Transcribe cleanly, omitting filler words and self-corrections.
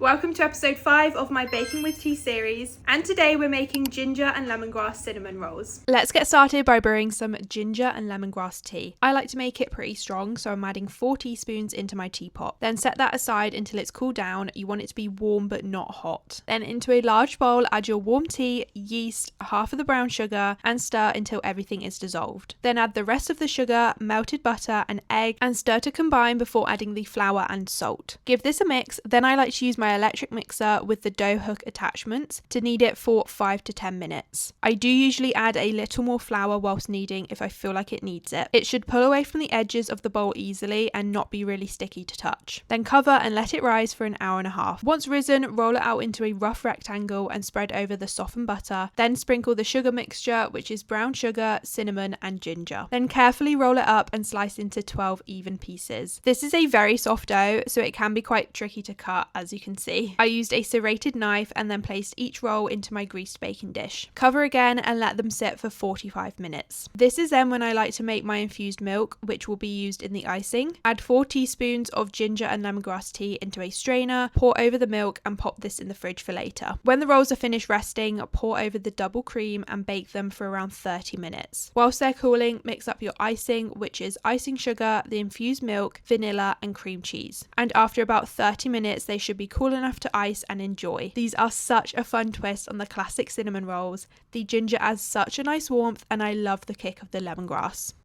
Welcome to episode 5 of my Baking with Tea series, and today we're making ginger and lemongrass cinnamon rolls. Let's get started by brewing some ginger and lemongrass tea. I like to make it pretty strong, so I'm adding 4 teaspoons into my teapot. Then set that aside until it's cooled down. You want it to be warm but not hot. Then into a large bowl add your warm tea, yeast, half of the brown sugar, and stir until everything is dissolved. Then add the rest of the sugar, melted butter, and egg, and stir to combine before adding the flour and salt. Give this a mix. Then I like to use my electric mixer with the dough hook attachments to knead it for 5 to 10 minutes. I do usually add a little more flour whilst kneading if I feel like it needs it. It should pull away from the edges of the bowl easily and not be really sticky to touch. Then cover and let it rise for an hour and a half. Once risen, roll it out into a rough rectangle and spread over the softened butter. Then sprinkle the sugar mixture, which is brown sugar, cinnamon, and ginger. Then carefully roll it up and slice into 12 even pieces. This is a very soft dough, so it can be quite tricky to cut, as you can see. I used a serrated knife and then placed each roll into my greased baking dish. Cover again and let them sit for 45 minutes. This is then when I like to make my infused milk, which will be used in the icing. Add 4 teaspoons of ginger and lemongrass tea into a strainer, pour over the milk and pop this in the fridge for later. When the rolls are finished resting, pour over the double cream and bake them for around 30 minutes. Whilst they're cooling, mix up your icing, which is icing sugar, the infused milk, vanilla, and cream cheese. And after about 30 minutes, they should be cool enough to ice and enjoy. These are such a fun twist on the classic cinnamon rolls. The ginger adds such a nice warmth, and I love the kick of the lemongrass.